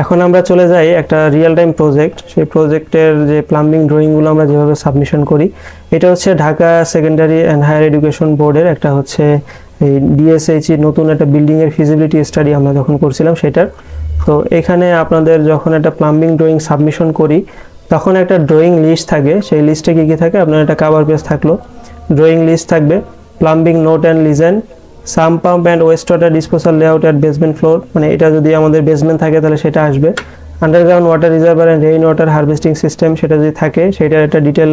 এখন আমরা চলে যাই একটা রিয়েল টাইম প্রজেক্ট। সেই প্রজেক্টের যে প্লাম্বিং ড্রয়িংগুলো আমরা যেভাবে সাবমিশন করি, এটা হচ্ছে Dhaka secondary and higher education বোর্ডের একটা হচ্ছে এই ডিএসএইচই নতুন একটা বিল্ডিংয়ের ফিজিবিলিটি স্টাডি আমরা যখন করছিলাম সেটার। তো এখানে আপনাদের যখন একটা প্লাম্বিং ড্রয়িং সাবমিশন করি তখন একটা ড্রয়িং লিস্ট থাকে। সেই লিস্টে কী কী থাকে, আপনার একটা কাভার পেজ থাকলো, ড্রয়িং লিস্ট থাকবে, plumbing note and legend, sump pump and waste water disposal layout at basement floor, মানে এটা যদি আমাদের বেসমেন্ট থাকে তাহলে সেটা আসবে। Underground water reservoir and rain water harvesting system, সেটা যদি থাকে সেটার একটা ডিটেল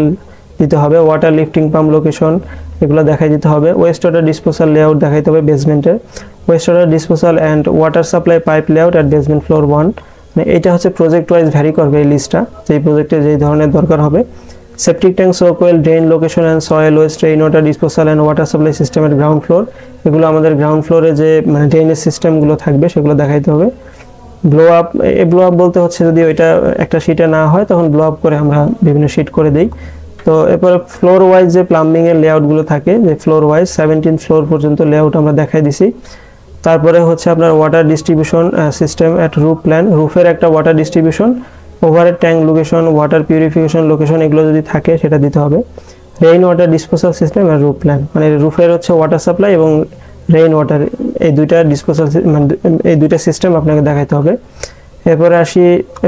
দিতে হবে। ওয়াটার লিফটিং পাম্প লোকেশন এগুলো দেখাই দিতে হবে। ওয়েস্ট ওয়াটার ডিসপোজাল লেআউট দেখাইতে হবে বেসমেন্টের। Waste water disposal and water supply pipe layout at basement floor 1, মানে এটা হচ্ছে প্রজেক্ট ওয়াইজ ভ্যারি করবে এই লিস্টটা, যেই প্রজেক্টে যেই ধরনের দরকার হবে। Septic tank, soakwell, drain location and soil waste, rain water disposal and water supply সিস্টেমের গ্রাউন্ড ফ্লোর, এগুলো আমাদের গ্রাউন্ড ফ্লোরে যে মানে ড্রেনেজ সিস্টেমগুলো থাকবে সেগুলো দেখাইতে হবে। ব্লো আপ, এই ব্লো আপ বলতে হচ্ছে যদি ওইটা একটা শিটে না হয় তখন ব্লো আপ করে আমরা বিভিন্ন শিট করে দিই। তো এরপরে ফ্লোর ওয়াইজ যে প্লাম্বিংয়ের লেআউটগুলো থাকে, যে ফ্লোর ওয়াইজ 17 ফ্লোর পর্যন্ত লেআউট আমরা দেখাই দিছি। তারপরে হচ্ছে আপনার water distribution system at roof plan, রুফের একটা ওয়াটার ডিস্ট্রিবিউশন, ওভারের tank location, water purification location, এগুলো যদি থাকে সেটা দিতে হবে। রেইন ওয়াটার ডিসপোজাল সিস্টেম আর রুফ প্ল্যান, মানে রুফের হচ্ছে ওয়াটার সাপ্লাই এবং রেইন ওয়াটার, এই দুইটা ডিসপোজাল মানে এই দুইটা সিস্টেম আপনাকে দেখাইতে হবে। এরপরে আসি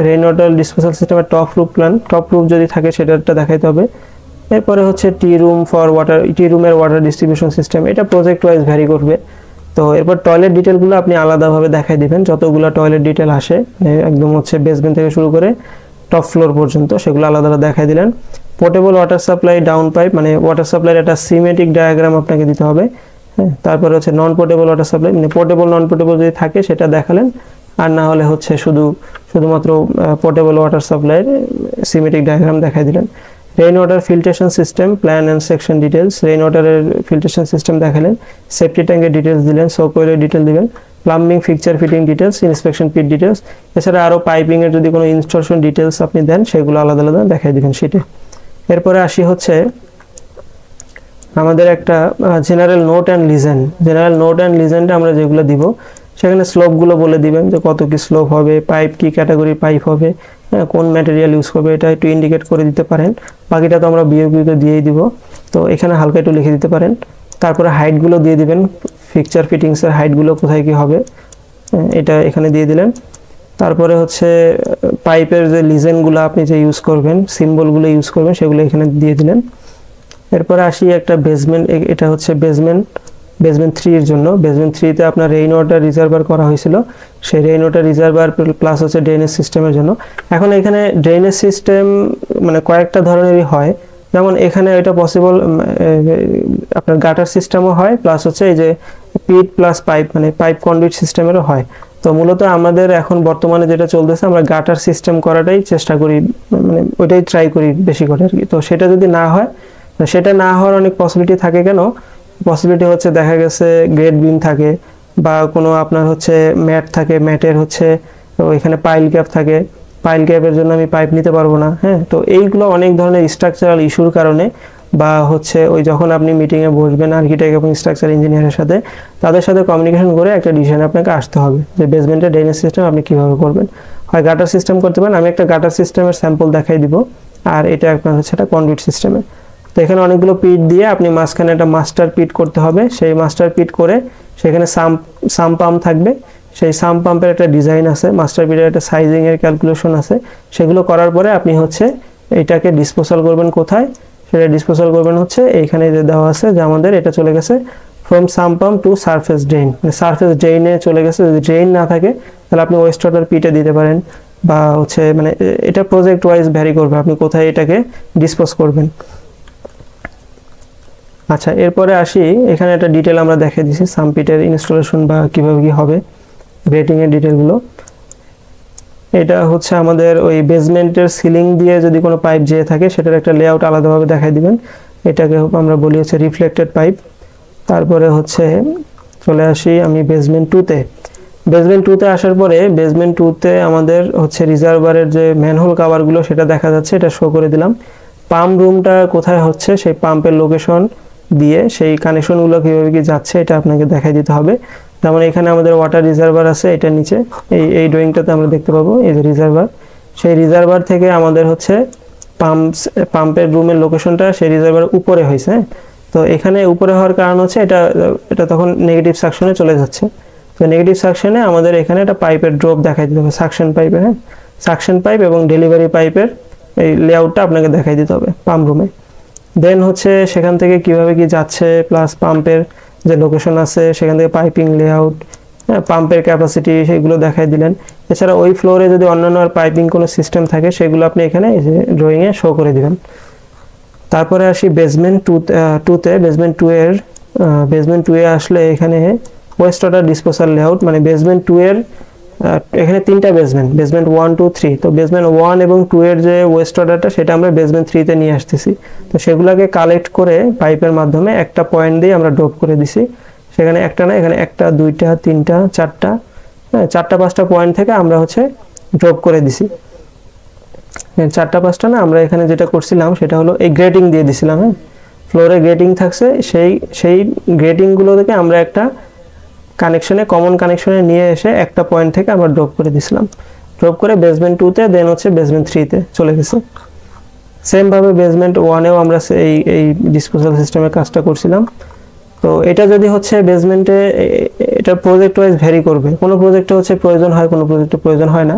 রেইন ওয়াটার ডিসপোজাল সিস্টেমের top roof plan, top roof যদি থাকে সেটাটা দেখাইতে হবে। এরপরে হচ্ছে tea room for water, tea রুমের ওয়াটার ডিস্ট্রিবিউশন সিস্টেম, এটা প্রজেক্ট ওয়াইজ ভ্যারি করবে। তো এরপর টয়লেট ডিটেলগুলো আপনি আলাদাভাবে দেখাই দিবেন, যতগুলো টয়লেট ডিটেল আসে একদম হচ্ছে বেসমেন্ট থেকে শুরু করে টপ ফ্লোর পর্যন্ত সেগুলো আলাদা আলাদা দেখাই দিলেন। Portable water supply down pipe, মানে ওয়াটার সাপ্লাইয়ের একটা সিমেটিক ডায়াগ্রাম আপনাকে দিতে হবে। হ্যাঁ, তারপরে হচ্ছে নন পোর্টেবল ওয়াটার সাপ্লাই, মানে পোর্টেবল নন পোর্টেবল যদি থাকে সেটা দেখালেন, আর না হলে হচ্ছে শুধুমাত্র পোর্টেবল ওয়াটার সাপ্লাইয়ের সিমেটিক ডায়াগ্রাম দেখাই দিলেন। Rain water filtration system plan and section details, rain ওয়াটারের ফিল্ট্রেশন সিস্টেম দেখালেন, সেফটি ট্যাঙ্কের ডিটেলস দিলেন, সোকওয়েলের ডিটেল দিবেন, plumbing fixture fitting details, inspection পিট ডিটেলস, এছাড়া আরও পাইপিংয়ের যদি কোনো ইনস্টলেশন ডিটেলস আপনি দেন সেগুলো আলাদা আলাদা দেখাই দিবেন শিটে। এরপরে আসি হচ্ছে আমাদের একটা general note and legend. General note and লিজেনটা আমরা যেগুলো দিব সেখানে স্লোপগুলো বলে দিবেন, যে কত কি স্লোপ হবে, পাইপ কি ক্যাটাগরি পাইপ হবে, কোন ম্যাটেরিয়াল ইউজ করবে, এটা একটু ইন্ডিকেট করে দিতে পারেন। বাকিটা তো আমরা বিওপিতে দিয়েই দিব, তো এখানে হালকা একটু লিখে দিতে পারেন। তারপরে হাইটগুলো দিয়ে দিবেন, ফিক্সচার ফিটিংসের হাইটগুলো কোথায় কি হবে এটা এখানে দিয়ে দিলেন। তারপরে হচ্ছে পাইপের যে লিজেনগুলো আপনি যে ইউজ করবেন, সিম্বলগুলো ইউজ করবেন, সেগুলো এখানে দিয়ে দিলেন। এরপরে আসি একটা বেসমেন্ট, এটা হচ্ছে বেসমেন্ট 3 এর জন্য। বেসমেন্ট 3-তে আপনার রেইন ওয়াটার রিজার্ভার করা হয়েছিল, সেই রেইন ওয়াটার রিজার্ভার প্লাস হচ্ছে ড্রেনেজ সিস্টেমের জন্য। এখন এখানে ড্রেনেজ সিস্টেম মানে কয়েকটা ধরনেরই হয়, যেমন এখানে এটা পসিবল আপনার গাটার সিস্টেমও হয়, প্লাস হচ্ছে এই যে পিট প্লাস পাইপ, মানে পাইপ কন্ডুইট সিস্টেমেরও হয়। তো মূলত আমাদের এখন বর্তমানে যেটা চলতেছে, আমরা গাটার সিস্টেম করাটাই চেষ্টা করি, মানে ওইটাই ট্রাই করি বেশি করে আর কি। তো সেটা যদি না হয়, সেটা না হওয়ার অনেক পসিবিলিটি থাকে। কেন পসিবিলিটি হচ্ছে, দেখা গেছে গ্রেড বিম থাকে বা কোনো আপনার হচ্ছে ম্যাট থাকে, ম্যাটের হচ্ছে ওইখানে পাইল ক্যাপ থাকে, পাইল ক্যাপের জন্য আমি পাইপ নিতে পারবো না। হ্যাঁ, তো এইগুলো অনেক ধরনের স্ট্রাকচারাল ইস্যুর কারণে, বা হচ্ছে ওই যখন আপনি মিটিংয়ে বসবেন আর্কিটেক্ট এবং স্ট্রাকচার ইঞ্জিনিয়ারের সাথে, তাদের সাথে কমিউনিকেশন করে একটা ডিসিশন আপনাকে আসতে হবে যে বেসমেন্টের ড্রেনেজ সিস্টেম আপনি কীভাবে করবেন। হয় গাটার সিস্টেম করতে পারেন, আমি একটা গাটার সিস্টেমের স্যাম্পল দেখাই দিব, আর এটা আপনার হচ্ছে একটা কন্ডুইট সিস্টেমের। তো এখানে অনেকগুলো পিট দিয়ে আপনি মাঝখানে একটা মাস্টার পিট করতে হবে, সেই মাস্টার পিট করে সেখানে সাম পাম্প থাকবে, সেই সাম পাম্পের একটা ডিজাইন আছে, মাস্টার পিটের একটা সাইজিংয়ের ক্যালকুলেশন আছে, সেগুলো করার পরে আপনি হচ্ছে এইটাকে ডিসপোজাল করবেন কোথায়, সেটা ডিসপোজাল করবেন হচ্ছে এইখানে যে দেওয়া আছে যে আমাদের এটা চলে গেছে from some pump to surface drain, মানে সারফেস ড্রেনে চলে গেছে। যদি ড্রেন না থাকে তাহলে আপনি ওয়েস্ট ওয়াটার পিটে দিতে পারেন, বা হচ্ছে মানে এটা প্রজেক্ট ওয়াইজ ভ্যারি করবে আপনি কোথায় এটাকে ডিসপোজ করবেন। আচ্ছা, এরপরে আসি, এখানে একটা ডিটেল আমরা দেখে দিছি সামপিটের ইনস্টলেশন বা কীভাবে কী হবে, গ্রেটিংয়ের ডিটেলগুলো। এটা হচ্ছে আমাদের ওই বেসমেন্টের সিলিং দিয়ে যদি কোনো পাইপ যেয়ে থাকে সেটার একটা লেআউট আলাদাভাবে দেখাই দিবেন, এটাকে আমরা বলি হচ্ছে রিফ্লেক্টেড পাইপ। তারপরে হচ্ছে চলে আসি আমি বেসমেন্ট 2-তে। বেসমেন্ট 2-তে আসার পরে বেসমেন্ট 2-তে আমাদের হচ্ছে রিজার্ভারের যে ম্যানহোল কাভারগুলো সেটা দেখা যাচ্ছে, এটা শো করে দিলাম। পাম্প রুমটা কোথায় হচ্ছে সেই পাম্পের লোকেশন দিয়ে সেই কানেকশনগুলো কীভাবে কি যাচ্ছে এটা আপনাকে দেখাই দিতে হবে। যেমন এখানে আমাদের ওয়াটার রিজার্ভার আছে, এটা নিচে এই ড্রয়িংটাতে আমরা দেখতে পাবো এই যে রিজার্ভার, সেই রিজার্ভার থেকে আমাদের হচ্ছে পাম্পের রুমের লোকেশনটা সেই রিজার্ভার উপরে হয়েছে। তো এখানে উপরে হওয়ার কারণ হচ্ছে এটা তখন নেগেটিভ সাকশনে চলে যাচ্ছে। তো নেগেটিভ সাকশনে আমাদের এখানে একটা পাইপের ড্রপ দেখাই দিতে হবে, সাকশন পাইপের, হ্যাঁ সাকশন পাইপ এবং ডেলিভারি পাইপের এই লেআউটটা আপনাকে দেখাই দিতে হবে পাম্প রুমে। দেন হচ্ছে সেখান থেকে কিভাবে কি যাচ্ছে, প্লাস পাম্পের যে লোকেশন আছে সেখান থেকে পাইপিং লেআউট, পাম্পের ক্যাপাসিটি সেগুলো দেখাই দিলেন। এছাড়া ওই ফ্লোরে যদি অন্যান্য আর পাইপিং কোনো সিস্টেম থাকে সেগুলো আপনি এখানে এই যে ড্রয়িংয়ে শো করে দিবেন। তারপরে আসি বেসমেন্ট টুতে। বেসমেন্ট টু এ আসলে এখানে ওয়েস্ট ওয়াটার ডিসপোজাল লেআউট, মানে বেসমেন্ট 2 এর এখানে 3টা বেসমেন্ট 1 2 3। তো বেসমেন্ট 1 এবং 2 এর যে ওয়েস্ট ওয়াটারটা সেটা আমরা বেসমেন্ট 3 তে নিয়ে আসতেছি। তো সেগুলোকে কালেক্ট করে পাইপের মাধ্যমে একটা পয়েন্ট দিয়ে আমরা ড্রপ করে দিছি। সেখানে একটা না, এখানে 1টা 2টা 3টা 4টা, হ্যাঁ 4টা 5টা পয়েন্ট থেকে আমরা হচ্ছে ড্রপ করে দিছি। 4টা 5টা না, আমরা এখানে যেটা করছিলাম সেটা হলো এই গ্রেটিং দিয়ে দিছিলাম, হ্যাঁ ফ্লোরে গ্রেটিং থাকছে, সেই গ্রেটিংগুলো থেকে আমরা একটা কমন কানেকশনে নিয়ে এসে একটা পয়েন্ট থেকে আমরা ড্রপ করে দিছিলাম। ড্রপ করে বেসমেন্ট 2 তে, দেন হচ্ছে বেসমেন্ট 3 তে চলে গেছে। সেম ভাবে বেসমেন্ট 1 এও আমরা এই ডিসপোজাল সিস্টেমের কাজটা করছিলাম। তো এটা যদি হচ্ছে বেসমেন্টে, এটা প্রজেক্ট ওয়াইজ ভ্যারি করবে, কোনো প্রজেক্টে হচ্ছে প্রয়োজন হয়, কোনো প্রজেক্টে প্রয়োজন হয় না।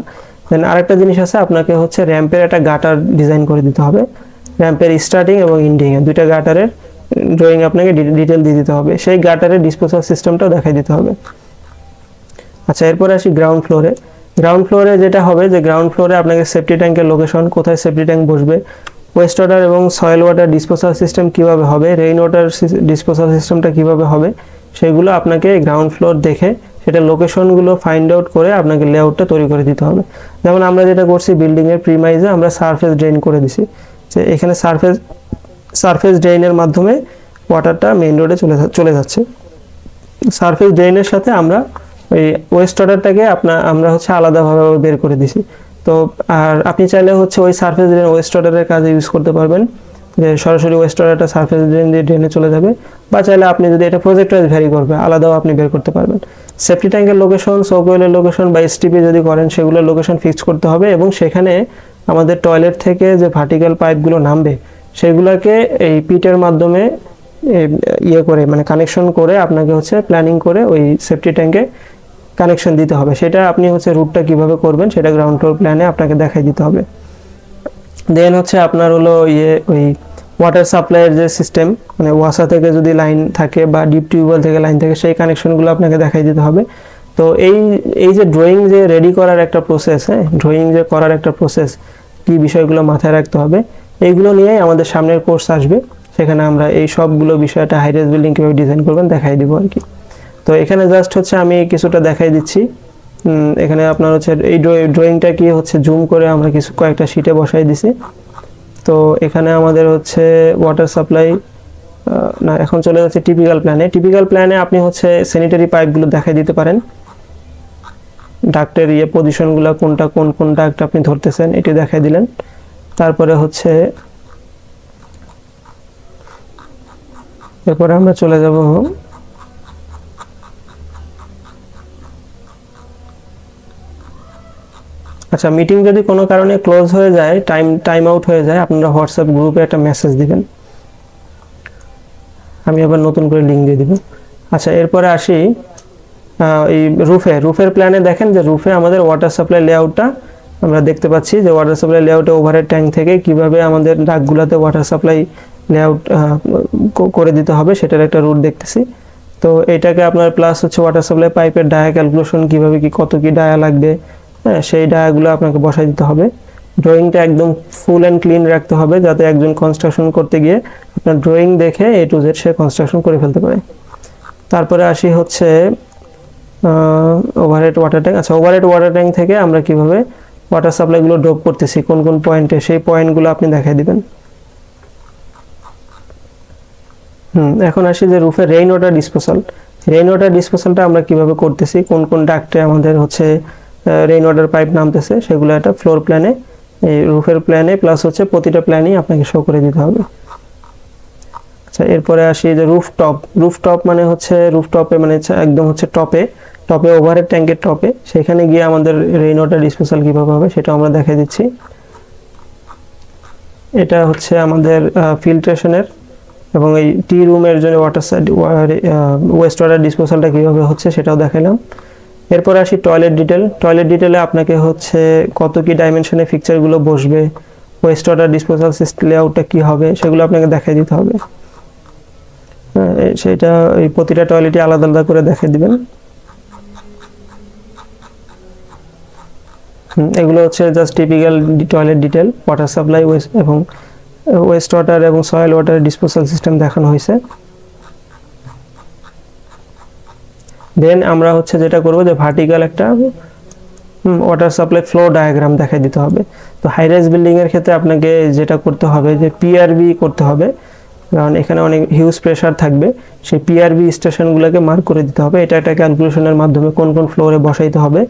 দেন আরেকটা জিনিস আছে, আপনাকে হচ্ছে র্যাম্পের একটা গাটার ডিজাইন করে দিতে হবে। র্যাম্পের স্টার্টিং এবং এন্ডিং এ দুইটা গাটারের ড্রয়িং আপনাকে ডিটেল দিয়ে দিতে হবে, সেই গাটারের ডিসপোজাল সিস্টেমটাও দেখাই দিতে হবে। আচ্ছা, এরপরে আসি গ্রাউন্ড ফ্লোরে যেটা হবে যে গ্রাউন্ড ফ্লোরে আপনাকে সেফটি ট্যাঙ্কের লোকেশন, কোথায় সেফটি ট্যাঙ্ক বসবে, ওয়েস্ট ওয়াটার এবং সয়েল ওয়াটার ডিসপোজাল সিস্টেম কিভাবে হবে, রেইন ওয়াটার ডিসপোজাল সিস্টেমটা কিভাবে হবে, সেগুলো আপনাকে গ্রাউন্ড ফ্লোর দেখে সেটা লোকেশনগুলো ফাইন্ড আউট করে আপনাকে লেআউটটা তৈরি করে দিতে হবে। যেমন আমরা যেটা করছি বিল্ডিংয়ের প্রিমাইজে আমরা সারফেস ড্রেন করে দিছি, যে এখানে সারফেস ড্রেনের মাধ্যমে ওয়াটারটা মেইন রোডে চলে যাচ্ছে। সারফেস ড্রেনের সাথে আমরা ওই ওয়েস্ট ওয়াটারটাকে আমরা হচ্ছে আলাদাভাবে বের করে দিছি। তো আর আপনি চাইলে হচ্ছে ওই সারফেস ড্রেন ওয়েস্ট ওয়াটারের কাজে ইউজ করতে পারবেন, যে সরাসরি ওয়েস্ট ওয়াটারটা সারফেস ড্রেন দিয়ে ড্রেনে চলে যাবে, বা চাইলে আপনি যদি এটা প্রজেক্ট ওয়াইজ ভ্যারি করবে আলাদাও আপনি বের করতে পারবেন। সেফটি ট্যাঙ্কের লোকেশন, সোকওয়েলের লোকেশন বা এসটিপি যদি করেন সেগুলোর লোকেশন ফিক্স করতে হবে, এবং সেখানে আমাদের টয়লেট থেকে যে ভার্টিক্যাল পাইপগুলো নামবে সেগুলোকে এই পিটের মাধ্যমে করে মানে কানেকশন করে আপনাকে হচ্ছে প্ল্যানিং করে ওই সেফটি ট্যাঙ্কে কানেকশন দিতে হবে। সেটা আপনি হচ্ছে রুটটা কিভাবে করবেন সেটা গ্রাউন্ড ফ্লোর প্ল্যানে আপনাকে দেখাই দিতে হবে। দেন হচ্ছে আপনার হলো ওই ওয়াটার সাপ্লাইয়ের যে সিস্টেম, মানে ওয়াসা থেকে যদি লাইন থাকে বা ডিপ টিউবওয়েল থেকে লাইন থাকে সেই কানেকশনগুলো আপনাকে দেখাই দিতে হবে। তো এই যে ড্রয়িং যে রেডি করার একটা প্রসেস, হ্যাঁ ড্রয়িং যে করার একটা প্রসেস, কি বিষয়গুলো মাথায় রাখতে হবে এইগুলো নিয়েই আমাদের সামনের কোর্স আসবে, সেখানে আমরা এই সবগুলো বিষয়টা হাইরাইজ বিল্ডিং কীভাবে ডিজাইন করবেন দেখাই দিব আর কি। তো এখানে জাস্ট হচ্ছে আমি কিছুটা দেখাই দিচ্ছি। এখানে আপনার হচ্ছে এই ড্রয়িংটা কি হচ্ছে জুম করে আমরা কয়েকটা শিটে বসাই দিছি। তো এখানে আমাদের হচ্ছে ওয়াটার সাপ্লাই না, এখন চলে যাচ্ছে টিপিক্যাল প্ল্যানে আপনি হচ্ছে স্যানিটারি পাইপগুলো দেখাই দিতে পারেন, ডাক্টের পজিশনগুলো কোন ডাক্ট আপনি ধরতেছেন এটি দেখাই দিলেন। তারপরে হচ্ছে এরপরে আমরা চলে যাব আচ্ছা, মিটিং যদি কোনো কারণে ক্লোজ হয়ে যায়, টাইম আউট হয়ে যায়, আপনারা হোয়াটসঅ্যাপ গ্রুপে একটা মেসেজ দিবেন, আমি আবার নতুন করে লিঙ্ক দিয়ে দিব। আচ্ছা, এরপরে আসি এই রুফের প্ল্যানে দেখেন যে রুফে আমাদের ওয়াটার সাপ্লাই লেআউটটা আমরা দেখতে পাচ্ছি, যে ওয়াটার সাপ্লাই লেআউটে ওভারহেড ট্যাঙ্ক থেকে কিভাবে আমাদের ডাকগুলোতে ওয়াটার সাপ্লাই লেআউট করে দিতে হবে সেটার একটা রুট দেখতেছি। তো এটাকে আপনার প্লাস হচ্ছে ওয়াটার সাপ্লাই পাইপের ডায়া ক্যালকুলেশন, কিভাবে কত কি ডায়া লাগবে, হ্যাঁ সেই ডায়াগুলো আপনাকে বসাই দিতে হবে। ড্রয়িংটা একদম ফুল অ্যান্ড ক্লিন রাখতে হবে, যাতে একজন কনস্ট্রাকশন করতে গিয়ে আপনার ড্রয়িং দেখে A to Z say construction করে ফেলতে পারে। তারপরে আসি হচ্ছে ওভারহেড ওয়াটার ট্যাঙ্ক। আচ্ছা, ওভারহেড ওয়াটার ট্যাঙ্ক থেকে আমরা কিভাবে ওয়াটার সাপ্লাইগুলো ড্রপ করতেছি, কোন পয়েন্টে, সেই পয়েন্টগুলো আপনি দেখাই দিবেন। এখন আসি যে রুফে রেইন ওয়াটার ডিসপোজালটা আমরা কিভাবে করতেছি, কোন ডাক্টে আমাদের হচ্ছে রেইন ওয়াটার পাইপ নামতেছে, সেগুলো একটা ফ্লোর প্ল্যানে, এই রুফের প্ল্যানে প্লাস হচ্ছে প্রতিটা প্ল্যানেই আপনাকে শো করে দিতে হবে। আচ্ছা, এরপরে আসি যে রুফটপ মানে হচ্ছে রুফটপে মানে একদম হচ্ছে টপে ওভারের ট্যাঙ্কের টপে, সেখানে গিয়ে আমাদের রেইন ওয়াটার ডিসপোজাল কীভাবে হবে সেটা আমরা দেখাই দিচ্ছি। এটা হচ্ছে আমাদের ফিল্ট্রেশনের এবং এই টি রুমের জন্য ওয়েস্ট ওয়াটার ডিসপোজালটা কীভাবে হচ্ছে সেটাও দেখালাম। এরপর আসি টয়লেট ডিটেলে আপনাকে হচ্ছে কত কি ডাইমেনশনে ফিকচারগুলো বসবে, ওয়েস্ট ওয়াটার ডিসপোজাল সিস্টেম লেআউটটা কী হবে সেগুলো আপনাকে দেখাই দিতে হবে। সেটা এই প্রতিটা টয়লেটই আলাদা আলাদা করে দেখিয়ে দিবেন। এগুলো হচ্ছে just typical toilet detail, water supply এবং ওয়েস্ট ওয়াটার এবং সয়েল ওয়াটার ডিসপোজাল সিস্টেম দেখানো হয়েছে। দেন আমরা হচ্ছে যেটা করব যে ভার্টিক্যাল একটা ওয়াটার সাপ্লাই ফ্লো ডায়াগ্রাম দেখাই দিতে হবে। তো হাই রাইজ বিল্ডিং এর ক্ষেত্রে আপনাকে যেটা করতে হবে যে পিআরবি করতে হবে, কারণ এখানে অনেক হিউজ প্রেসার থাকবে। সেই পিআরবি স্টেশনগুলোকে মার্ক করে দিতে হবে। এটা একটা ক্যালকুলেশনের মাধ্যমে কোন কোন ফ্লোরে বসাইতে হবে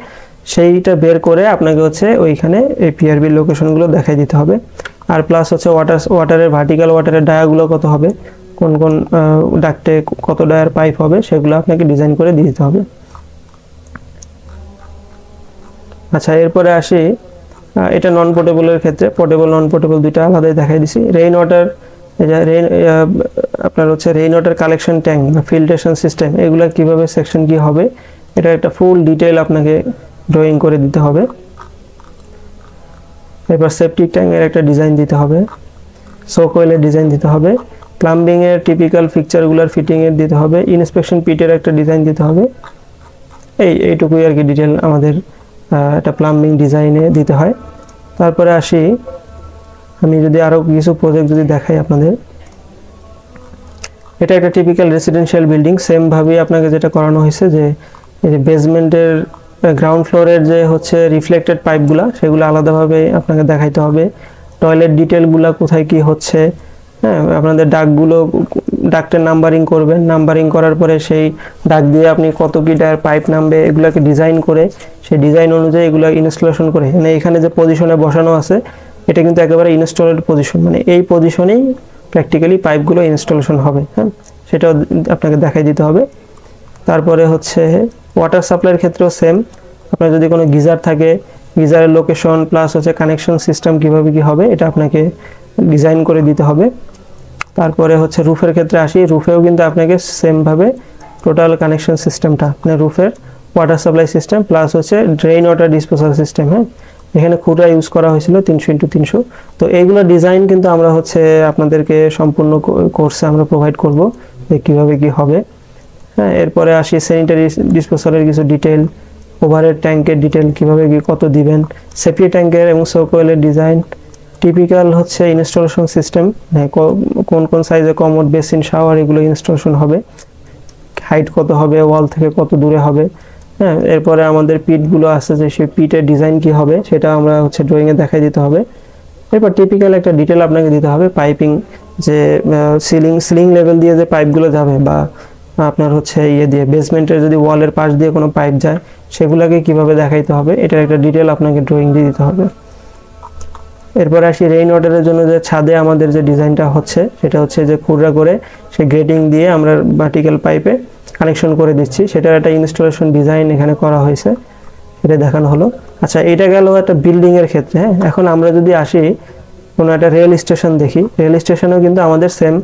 সেইটা বের করে আপনাকে হচ্ছে ওইখানে এই পিআরবি লোকেশনগুলো দেখাই দিতে হবে। আর প্লাস হচ্ছে ওয়াটারের ভার্টিক্যাল ওয়াটারের ডায়াগুলো কত হবে, কোন কোন ডাক্টে কত ডায়ার পাইপ হবে সেগুলো আপনাকে ডিজাইন করে দিয়ে দিতে হবে। আচ্ছা, এরপরে আসি এটা নন পোর্টেবলের ক্ষেত্রে, পোর্টেবল নন পোর্টেবল দুইটা আলাদাই দেখাই দিছি। রেইন ওয়াটার আপনার হচ্ছে রেইন ওয়াটার কালেকশন ট্যাঙ্ক বা ফিল্ট্রেশন সিস্টেম, এগুলো কীভাবে সেকশন কী হবে এটা একটা ফুল ডিটেল আপনাকে ড্রয়িং করে দিতে হবে। এবার সেপটিক ট্যাঙ্কের একটা ডিজাইন দিতে হবে, সোকওয়েলের ডিজাইন দিতে হবে, প্লাম্বিংয়ের টিপিক্যাল ফিকচারগুলোর ফিটিংয়ের দিতে হবে, ইন্সপেকশন পিটের একটা ডিজাইন দিতে হবে। এইটুকুই আর কি ডিটেল আমাদের একটা প্লাম্বিং ডিজাইনে দিতে হয়। তারপরে আসি, আমি যদি আরও কিছু প্রজেক্ট যদি দেখাই আপনাদের, এটা একটা টিপিক্যাল রেসিডেন্সিয়াল বিল্ডিং। সেমভাবেই আপনাকে যেটা করানো হয়েছে যে এই যে বেসমেন্টের গ্রাউন্ড ফ্লোরের যে হচ্ছে রিফ্লেক্টেড পাইপগুলো সেগুলো আলাদাভাবে আপনাকে দেখাইতে হবে। টয়লেট ডিটেলগুলো কোথায় কি হচ্ছে, হ্যাঁ, আপনাদের ডাক্টের নাম্বারিং করবেন, নাম্বারিং করার পরে সেই ডাক দিয়ে আপনি কত কি ডায়ার পাইপ নামবে এগুলোকে ডিজাইন করে সেই ডিজাইন অনুযায়ী এগুলো ইনস্টলেশন করে, মানে এখানে যে পজিশনে বসানো আছে এটা কিন্তু একেবারে ইনস্টলেড পজিশন, মানে এই পজিশনেই প্র্যাকটিক্যালি পাইপগুলো ইনস্টলেশন হবে। হ্যাঁ, সেটাও আপনাকে দেখাই দিতে হবে। তারপরে হচ্ছে ওয়াটার সাপ্লাইয়ের ক্ষেত্রেও সেম, আপনার যদি কোনো গিজার থাকে গিজারের লোকেশন প্লাস হচ্ছে কানেকশন সিস্টেম কীভাবে কী হবে এটা আপনাকে ডিজাইন করে দিতে হবে। তারপরে হচ্ছে রুফের ক্ষেত্রে আসি, রুফেও কিন্তু আপনাকে সেমভাবে টোটাল কানেকশন সিস্টেমটা, মানে রুফের ওয়াটার সাপ্লাই সিস্টেম প্লাস হচ্ছে ড্রেন ওয়াটার ডিসপোজাল সিস্টেম, হ্যাঁ, এখানে খুঁড়া ইউজ করা হয়েছিল 300x300। তো এইগুলো ডিজাইন কিন্তু আমরা হচ্ছে আপনাদেরকে সম্পূর্ণ কোর্সে আমরা প্রোভাইড করব যে কীভাবে কী হবে। হ্যাঁ, এরপরে আসি স্যানিটারি ডিসপোজালের কিছু ডিটেল, ওভারের ট্যাঙ্কের ডিটেল কীভাবে কী কত দিবেন, সেফটি ট্যাঙ্কের এবং সোকওয়েলের ডিজাইন, টিপিক্যাল হচ্ছে ইনস্টলেশন সিস্টেম, কোন কোন সাইজে কমোড বেসিন শাওয়ার এগুলো ইনস্টলেশন হবে, হাইট কত হবে, ওয়াল থেকে কত দূরে হবে। হ্যাঁ, এরপরে আমাদের পিটগুলো আছে যে সেই পিটের ডিজাইন কি হবে সেটা আমরা হচ্ছে ড্রয়িংয়ে দেখাই দিতে হবে। এরপর টিপিক্যাল একটা ডিটেল আপনাকে দিতে হবে, পাইপিং যে সিলিং লেভেল দিয়ে যে পাইপগুলো যাবে বা আপনার হচ্ছে দিয়ে বেসমেন্টের যদি ওয়ালের পাশ দিয়ে কোনো পাইপ যায় সেগুলোকে কিভাবে দেখাইতে হবে এটার একটা ডিটেল আপনাকে ড্রয়িং দিয়ে দিতে হবে। এরপর আসি রেইন ওয়াটারের জন্য যে ছাদে আমাদের যে ডিজাইনটা হচ্ছে সেটা হচ্ছে যে খুঁড়া করে সে গ্রেটিং দিয়ে আমরা ভার্টিক্যাল পাইপে কানেকশন করে দিচ্ছি, সেটার একটা ইনস্টলেশন ডিজাইন এখানে করা হয়েছে, সেটা দেখানো হলো। আচ্ছা, এটা গেল একটা বিল্ডিংয়ের ক্ষেত্রে। হ্যাঁ, এখন আমরা যদি আসি কোনো একটা রেল স্টেশন দেখি, রেল স্টেশনেও কিন্তু আমাদের সেম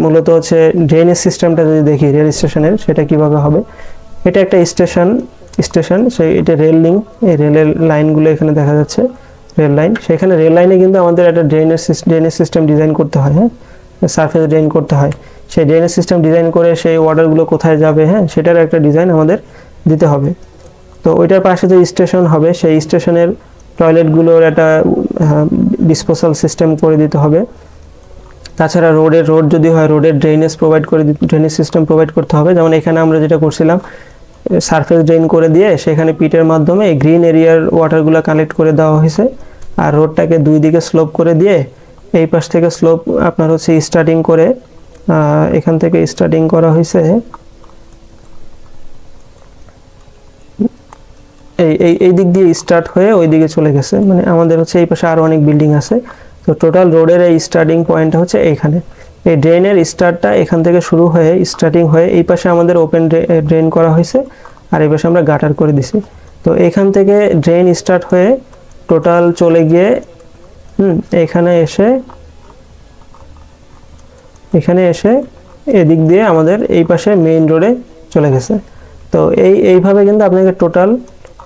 মূলত হচ্ছে ড্রেনেজ সিস্টেমটা যদি দেখি রেল স্টেশনের সেটা কিভাবে হবে। এটা একটা স্টেশন সেই এটা রেল লিঙ্ক, এই রেলের লাইনগুলো এখানে দেখা যাচ্ছে রেল লাইন, সেখানে রেল লাইনে কিন্তু আমাদের একটা ড্রেনেজ সিস্টেম ডিজাইন করতে হয়। হ্যাঁ, সারফেস ড্রেন করতে হয়, সেই ড্রেনেজ সিস্টেম ডিজাইন করে সেই ওয়াটারগুলো কোথায় যাবে, হ্যাঁ, সেটার একটা ডিজাইন আমাদের দিতে হবে। তো ওইটার পাশে যে স্টেশন হবে সেই স্টেশনের টয়লেটগুলোর একটা ডিসপোজাল সিস্টেম করে দিতে হবে। তাছাড়া রোড যদি হয় রোডের ড্রেনেজ সিস্টেম প্রোভাইড করতে হবে। যেমন এখানে আমরা যেটা করছিলাম সারফেস ড্রেন করে দিয়ে সেখানে পিটের মাধ্যমে এই গ্রিন এরিয়ার ওয়াটারগুলো কালেক্ট করে দেওয়া হয়েছে, আর রোডটাকে দুই দিকে স্লোপ করে দিয়ে এই পাশ থেকে স্লোপ আপনার হচ্ছে স্টার্টিং করে এখান থেকে স্টার্টিং করা হয়েছে এই দিক দিয়ে স্টার্ট হয়ে ওই দিকে চলে গেছে, মানে আমাদের হচ্ছে এই পাশে আরও অনেক বিল্ডিং আছে। তো টোটাল রোডের এই স্টার্টিং পয়েন্টটা হচ্ছে এইখানে, এই ড্রেনের স্টার্টটা এখান থেকে শুরু হয়ে স্টার্টিং হয়ে এই পাশে আমাদের ওপেন ড্রেন করা হয়েছে, আর এই পাশে আমরা গাটার করে দিছি। তো এখান থেকে ড্রেন স্টার্ট হয়ে টোটাল চলে গিয়ে এখানে এসে এদিক দিয়ে আমাদের এই পাশে মেইন রোডে চলে গেছে। তো এইভাবে কিন্তু আপনাকে টোটাল,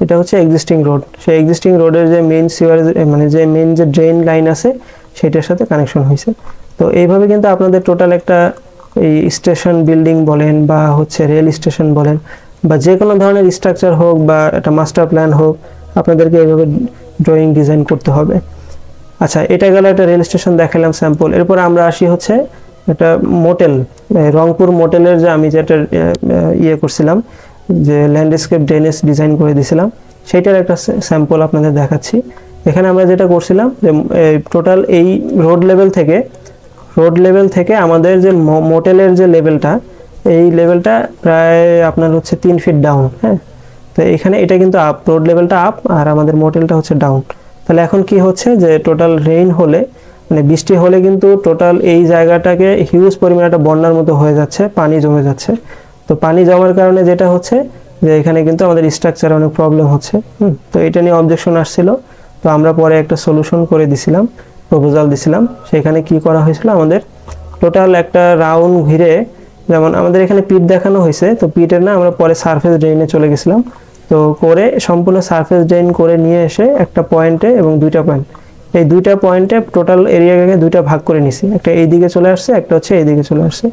এটা হচ্ছে এক্সিস্টিং রোড, সেই এক্সিস্টিং রোডের যে মেইন সিওয়ারেজ মানে যে মেইন যে ড্রেন লাইন আছে সেটার সাথে কানেকশন হয়েছে। তো এইভাবে কিন্তু আপনাদের টোটাল একটা এই স্টেশন বিল্ডিং বলেন বা হচ্ছে রেল স্টেশন বলেন বা যে কোনো ধরনের স্ট্রাকচার হোক বা একটা মাস্টার প্ল্যান হোক, আপনাদেরকে এইভাবে ড্রয়িং ডিজাইন করতে হবে। আচ্ছা, এটা গেল একটা রেল স্টেশন দেখালাম স্যাম্পল। এরপর আমরা আসি হচ্ছে একটা মোটেল, রংপুর মোটেলের যে আমি যেটা করছিলাম, যে ল্যান্ডস্কেপ ড্রেনেজ ডিজাইন করে দিয়েছিলাম, সেইটার একটা স্যাম্পল আপনাদের দেখাচ্ছি। এখানে আমরা যেটা করছিলাম যে টোটাল এই রোড লেভেল থেকে আমাদের যে মোটেলের যে লেভেলটা, এই লেভেলটা প্রায় আপনার হচ্ছে 3 ফিট ডাউন। হ্যাঁ, তো এখানে এটা কিন্তু আপ, রোড লেভেলটা আপ আর আমাদের মোটেলটা হচ্ছে ডাউন। তাহলে এখন কি হচ্ছে যে টোটাল রেইন হলে মানে বৃষ্টি হলে কিন্তু টোটাল এই জায়গাটাকে হিউজ পরিমাণে একটা বন্যার মতো হয়ে যাচ্ছে, পানি জমে যাচ্ছে। তো পানি জমার কারণে যেটা হচ্ছে যে এখানে কিন্তু আমাদের স্ট্রাকচারে অনেক প্রবলেম হচ্ছে। তো এটা নিয়ে অবজেকশন আসছিল। তো আমরা পরে একটা সলিউশন করে দিছিলাম, প্রপোজাল দিছিলাম। সেখানে কি করা হয়েছিল, আমাদের টোটাল একটা রাউন্ড ঘিরে, যেমন আমাদের এখানে পিট দেখানো হয়েছে, তো পিটের না আমরা পরে সারফেস ড্রেনে চলে গেছিলাম। তো করে সম্পূর্ণ সারফেস ড্রেন করে নিয়ে এসে একটা পয়েন্টে এবং দুইটা পয়েন্ট, এই দুইটা পয়েন্টে টোটাল এরিয়াকে দুইটা ভাগ করে নিছি। একটা এই দিকে চলে আসছে, একটা হচ্ছে এই দিকে চলে আসছে।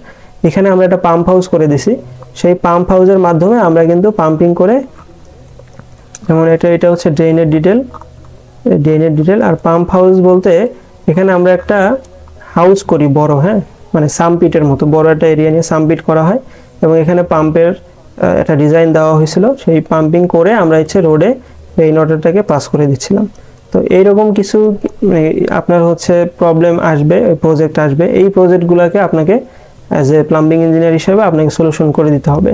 এখানে আমরা একটা পাম্প হাউস করে দিছি। সেই পাম্প হাউসের মাধ্যমে আমরা কিন্তু পাম্পিং করে, যেমন এটা হচ্ছে ড্রেনের ডিটেল। আর পাম্প হাউস বলতে এখানে আমরা একটা হাউস করি বড়, হ্যাঁ, মানে সামপিটের মতো বড় একটা এরিয়া নিয়ে সামপিট করা হয়, এবং এখানে পাম্পের একটা ডিজাইন দেওয়া হয়েছিল। সেই পাম্পিং করে আমরা হচ্ছে রোডে রেইন ওয়াটারটাকে পাস করে দিচ্ছিলাম। তো এইরকম কিছু আপনার হচ্ছে প্রবলেম আসবে, প্রজেক্ট আসবে, এই প্রজেক্টগুলোকে আপনাকে অ্যাজ এ প্লাম্বিং ইঞ্জিনিয়ার হিসেবে আপনাকে সলিউশন করে দিতে হবে।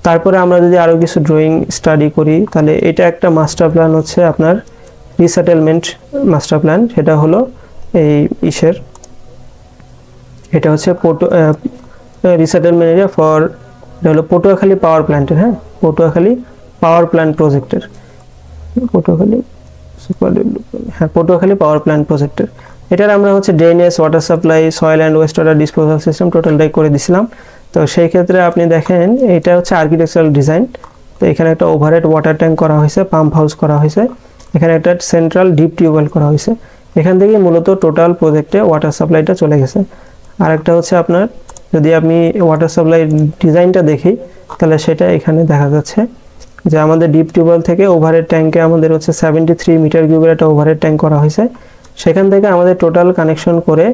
তারপরে আমরা যদি আরও কিছু ড্রয়িং স্টাডি করি, তাহলে এটা একটা মাস্টার প্ল্যান হচ্ছে আপনার রিসেটেলমেন্ট মাস্টার প্ল্যান। সেটা হলো এটা হচ্ছে রিসেটেলমেন্ট এরিয়া ফর, এটা হলো পটুয়াখালী পাওয়ার প্ল্যান্টের, হ্যাঁ, পটুয়াখালী পাওয়ার প্ল্যান্ট প্রজেক্টের, পটুয়াখালী পাওয়ার প্ল্যান্ট প্রজেক্টের। এটার আমরা হচ্ছে drainage, water supply, soil and waste water disposal system টোটালটাই করে দিছিলাম। তো সেই ক্ষেত্রে আপনি দেখেন এটা হচ্ছে আর্কিটেকচারাল ডিজাইন। তো এখানে একটা ওভারহেড ওয়াটার ট্যাঙ্ক করা হয়েছে, পাম্প হাউস করা হয়েছে, এখানে একটা সেন্ট্রাল ডিপ টিউবওয়েল করা হয়েছে। এখান থেকে মূলত টোটাল প্রজেক্টে ওয়াটার সাপ্লাইটা চলে গেছে। আর একটা হচ্ছে আপনার, যদি আপনি ওয়াটার সাপ্লাই ডিজাইনটা দেখি, তাহলে সেটা এখানে দেখা যাচ্ছে যে আমাদের ডিপ টিউবওয়েল থেকে ওভারহেড ট্যাঙ্কে আমাদের হচ্ছে 73 মিটার কিউবের একটা ওভারহেড ট্যাঙ্ক করা হয়েছে। সেখান থেকে আমাদের টোটাল কানেকশন করে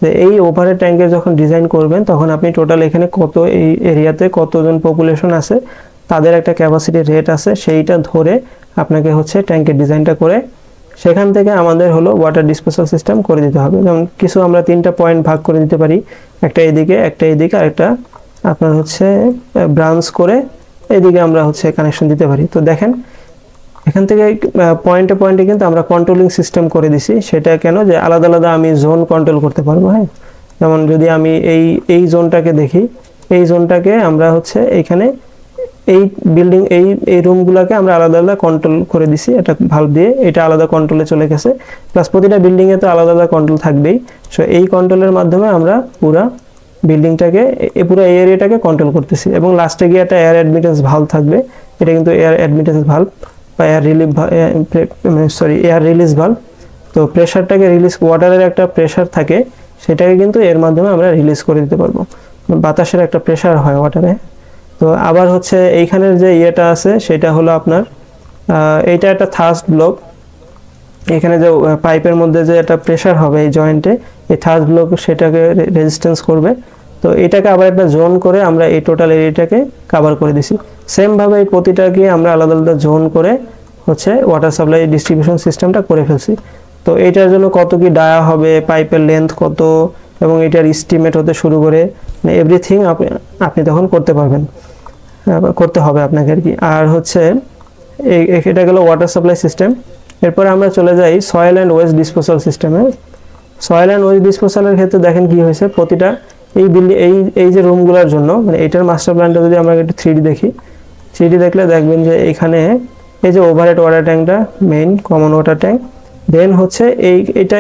যে এই ওভারহেড ট্যাঙ্কে যখন ডিজাইন করবেন, তখন আপনি টোটাল এখানে কত, এই এরিয়াতে কতজন পপুলেশন আছে, তাদের একটা ক্যাপাসিটি রেট আছে, সেইটা ধরে আপনাকে হচ্ছে ট্যাঙ্কের ডিজাইনটা করে সেখান থেকে আমাদের হলো ওয়াটার ডিসপোজাল সিস্টেম করে দিতে হবে। যেমন কিছু আমরা 3টা পয়েন্ট ভাগ করে দিতে পারি, একটা এদিকে, একটা এদিকে, আর একটা আপনার হচ্ছে ব্রাঞ্চ করে এদিকে আমরা হচ্ছে কানেকশন দিতে পারি। তো দেখেন এখান থেকে পয়েন্টে কিন্তু আমরা কন্ট্রোলিং সিস্টেম করে দিছি। সেটা কেন, যে আলাদা আলাদা আমি জোন কন্ট্রোল করতে পারবো। হ্যাঁ, যেমন যদি আমি এই জোনটাকে দেখি, এই জোনটাকে আমরা হচ্ছে এইখানে এই বিল্ডিং এই রুমগুলোকে আমরা আলাদা আলাদা কন্ট্রোল করে দিছি এটা ভালভ দিয়ে, এটা আলাদা কন্ট্রোলে চলে গেছে। প্লাস প্রতিটা বিল্ডিংয়ে তো আলাদা আলাদা কন্ট্রোল থাকবেই। সো এই কন্ট্রোলের মাধ্যমে আমরা পুরো বিল্ডিংটাকে, পুরো এরিয়াটাকে কন্ট্রোল করতেছি। এবং লাস্টে গিয়ে একটা এয়ার অ্যাডমিটেন্স ভালভ থাকবে, এটা কিন্তু এয়ার অ্যাডমিটেন্স ভালভ বা এয়ার রিলিজ ভালভ। তো প্রেশারটাকে রিলিজ, ওয়াটারের একটা প্রেশার থাকে, সেটাকে কিন্তু এর মাধ্যমে আমরা রিলিজ করে দিতে পারবো। বাতাসের একটা প্রেশার হয় ওয়াটারে। তো আবার হচ্ছে এইখানের যে ইয়েটা আছে, সেটা হলো আপনার এইটা একটা থার্স্ট ব্লক। এখানে যে পাইপের মধ্যে যে একটা প্রেশার হবে এই জয়েন্টে, এই থার্স্ট ব্লক সেটাকে রেজিস্ট্যান্স করবে। তো এটাকে আবার একটা জোন করে আমরা এই টোটাল এরিয়াটাকে কভার করে দিছি। সেমভাবে এই প্রতিটাকে আমরা আলাদা আলাদা জোন করে হচ্ছে ওয়াটার সাপ্লাই ডিস্ট্রিবিউশন সিস্টেমটা করে ফেলছি। তো এইটার জন্য কত কি ডায়া হবে, পাইপের লেন্থ কত, এবং এটার এস্টিমেট হতে শুরু করে এভরিথিং আপনি তখন করতে পারবেন, করতে হবে আপনাকে আর কি। আর হচ্ছে এটা গেল ওয়াটার সাপ্লাই সিস্টেম। এরপরে আমরা চলে যাই সয়েল অ্যান্ড ওয়েস্ট ডিসপোজাল সিস্টেমে। সয়েল অ্যান্ড ওয়েস্ট ডিসপোজালের ক্ষেত্রে দেখেন কি হয়েছে, প্রতিটা এই যে রুমগুলোর জন্য মানে এটার মাস্টার প্ল্যানটা যদি আমরা একটু 3D দেখি, 3D দেখলে দেখবেন যে এখানে এই যে ওভারহেড ওয়াটার ট্যাঙ্কটা main common water tank, then হচ্ছে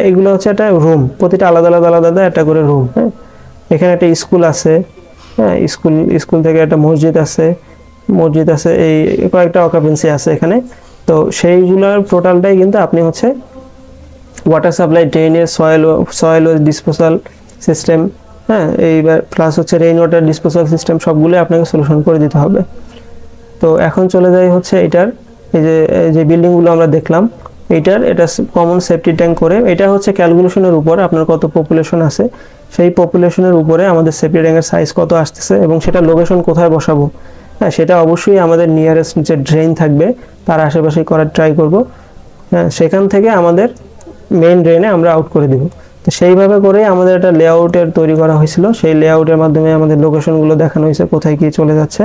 এগুলো হচ্ছে একটা রুম, প্রতিটা আলাদা আলাদা আলাদা একটা করে রুম। হ্যাঁ, এখানে একটা স্কুল আছে, হ্যাঁ স্কুল থেকে একটা মসজিদ আছে, এই কয়েকটা অকুপেন্সি আছে এখানে। তো সেইগুলোর টোটালটাই কিন্তু আপনি হচ্ছে ওয়াটার সাপ্লাই, ড্রেনের, সয়েল ডিসপোজাল সিস্টেম, হ্যাঁ এইবার প্লাস হচ্ছে রেইন ওয়াটার ডিসপোজাল সিস্টেম সবগুলোই আপনাকে সলিউশন করে দিতে হবে। তো এখন চলে যাই হচ্ছে এটার যে বিল্ডিংগুলো আমরা দেখলাম, এটা কমন সেফটি ট্যাঙ্ক করে, এটা হচ্ছে ক্যালকুলেশনের উপর আপনার কত পপুলেশন আছে, সেই পপুলেশনের উপরে আমাদের সেফটি ট্যাঙ্কের সাইজ কত আসতেছে এবং সেটা লোকেশন কোথায় বসাবো, হ্যাঁ সেটা অবশ্যই আমাদের নিয়ারেস্ট যে ড্রেন থাকবে তার আশেপাশেই করার ট্রাই করব। হ্যাঁ, সেখান থেকে আমাদের মেইন ড্রেনে আমরা আউট করে দিব। তো সেইভাবে করে আমাদের একটা লেআউটের তৈরি করা হয়েছিল, সেই লেআউটের মাধ্যমে আমাদের লোকেশনগুলো দেখানো হয়েছে কোথায় কি চলে যাচ্ছে।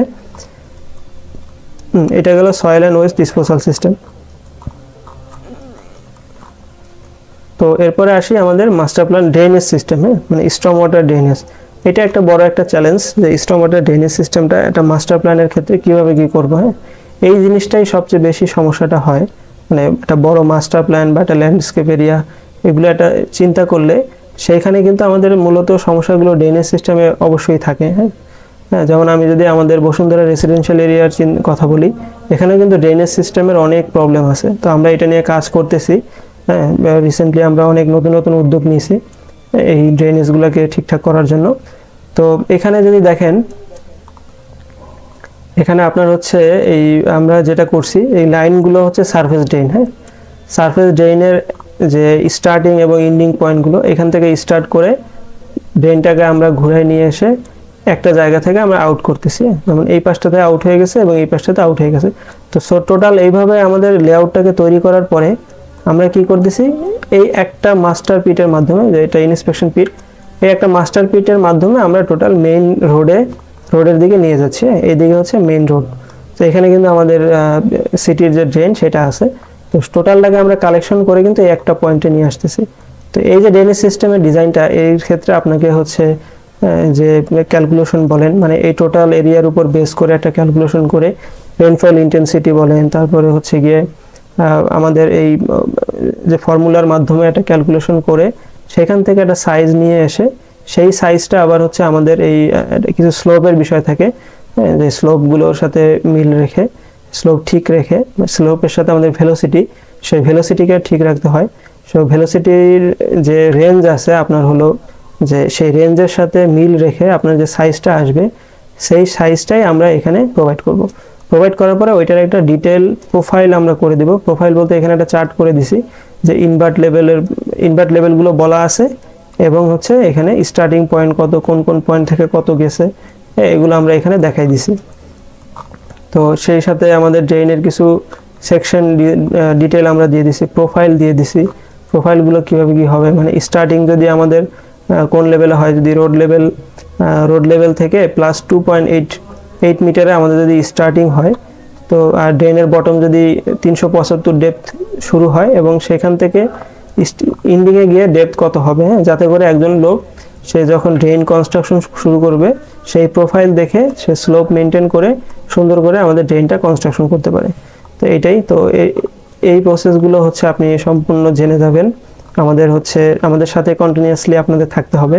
এটা গেল soil and waste disposal system. তো এরপরে আসি আমাদের মাস্টার প্ল্যান ড্রেনেজ সিস্টেমে, মানে স্টর্ম ওয়াটার ড্রেনেজ। এটা একটা বড় একটা চ্যালেঞ্জ যে স্টর্ম ওয়াটার ড্রেনেজ সিস্টেমটা একটা মাস্টার প্ল্যানের ক্ষেত্রে কীভাবে কী করবো। হ্যাঁ, এই জিনিসটাই সবচেয়ে বেশি সমস্যাটা হয়, মানে একটা বড় মাস্টার প্ল্যান বা একটা ল্যান্ডস্কেপ এরিয়া এগুলো একটা চিন্তা করলে সেইখানে কিন্তু আমাদের মূলত সমস্যাগুলো ড্রেনেজ সিস্টেমে অবশ্যই থাকে। হ্যাঁ, যেমন আমি যদি আমাদের বসুন্ধরা রেসিডেন্সিয়াল এরিয়ার কথা বলি, এখানে কিন্তু ড্রেনেজ সিস্টেমের অনেক প্রবলেম আছে। তো আমরা এটা নিয়ে কাজ করতেছি। হ্যাঁ, রিসেন্টলি আমরা অনেক নতুন উদ্যোগ নিয়েছি এই ড্রেনেজগুলোকে ঠিকঠাক করার জন্য। তো এখানে যদি দেখেন, এখানে আপনার হচ্ছে আমরা যেটা করছি এই লাইনগুলো হচ্ছে সারফেস ড্রেন। হ্যাঁ, সারফেস ড্রেনের যে স্টার্টিং এবং এন্ডিং পয়েন্টগুলো, এখান থেকে স্টার্ট করে ড্রেনটাকে আমরা ঘুরাই নিয়ে এসে একটা জায়গা থেকে আমরা আউট করতেছি। যেমন এই পাশটাতে আউট হয়ে গেছে এবং এই পাশটাতে আউট হয়ে গেছে। তো টোটাল এইভাবে আমাদের লেআউটটাকে তৈরি করার পরে আমরা কি করতেছি, এই একটা মাস্টার পিটের মাধ্যমে, যে এটা ইন্সপেকশন পিট, এই একটা মাস্টার পিটের মাধ্যমে আমরা টোটাল মেইন রোডের দিকে নিয়ে যাচ্ছি। এইদিকে হচ্ছে মেইন রোড। তো এখানে কিন্তু আমাদের সিটির যে ড্রেন সেটা আছে। তো টোটালটাকে আমরা কালেকশন করে কিন্তু এই একটা পয়েন্টে নিয়ে আসতেছি। তো এই যে ড্রেনেজ সিস্টেমের ডিজাইনটা, এই ক্ষেত্রে আপনাকে হচ্ছে যে ক্যালকুলেশন বলেন, মানে এই টোটাল এরিয়ার উপর বেস করে একটা ক্যালকুলেশন করে রেইনফল ইন্টেন্সিটি বলেন, তারপরে হচ্ছে গিয়ে আমাদের এই যে ফর্মুলার মাধ্যমে একটা ক্যালকুলেশন করে সেখান থেকে একটা সাইজ নিয়ে এসে সেই সাইজটা আবার হচ্ছে আমাদের এই কিছু স্লোপের বিষয় থাকে, যে স্লোপগুলোর সাথে মিল রেখে, স্লোপ ঠিক রেখে, স্লোপের সাথে আমাদের ভেলোসিটি, সেই ভেলোসিটিকে ঠিক রাখতে হয়। সেই ভেলোসিটির যে রেঞ্জ আছে আপনার হলো, যে সেই রেঞ্জের সাথে মিল রেখে আপনার যে সাইজটা আসবে সেই সাইজটাই আমরা এখানে প্রোভাইড করব। প্রোভাইড করার পরে ওইটার একটা ডিটেল প্রোফাইল আমরা করে দেব। প্রোফাইল বলতে এখানে একটা চার্ট করে দিছি যে ইনভার্ট লেভেলগুলো বলা আছে এবং হচ্ছে এখানে স্টার্টিং পয়েন্ট কত, কোন পয়েন্ট থেকে কত গেছে, এগুলো আমরা এখানে দেখাই দিছি। তো সেই সাথে আমাদের ড্রেনের কিছু সেকশন ডিটেল আমরা দিয়ে দিছি, প্রোফাইল দিয়ে দিছি। প্রোফাইলগুলো কীভাবে কী হবে, মানে স্টার্টিং যদি আমাদের কোন লেভেলে হয়, যদি রোড লেভেল থেকে প্লাস 2.8 মিটারে আমাদের যদি স্টার্টিং হয়, তো আর ড্রেনের বটম যদি 375 ডেপথ শুরু হয় এবং সেখান থেকে ইন্ডিংয়ে গিয়ে ডেপথ কত হবে, যাতে করে একজন লোক সে যখন ড্রেন কনস্ট্রাকশন শুরু করবে সেই প্রোফাইল দেখে সে স্লোপ মেনটেন করে সুন্দর করে আমাদের ড্রেনটা কনস্ট্রাকশন করতে পারে। তো এটাই তো, এই প্রসেসগুলো হচ্ছে আপনি সম্পূর্ণ জেনে যাবেন। আমাদের সাথে কন্টিনিউয়াসলি আপনাদের থাকতে হবে।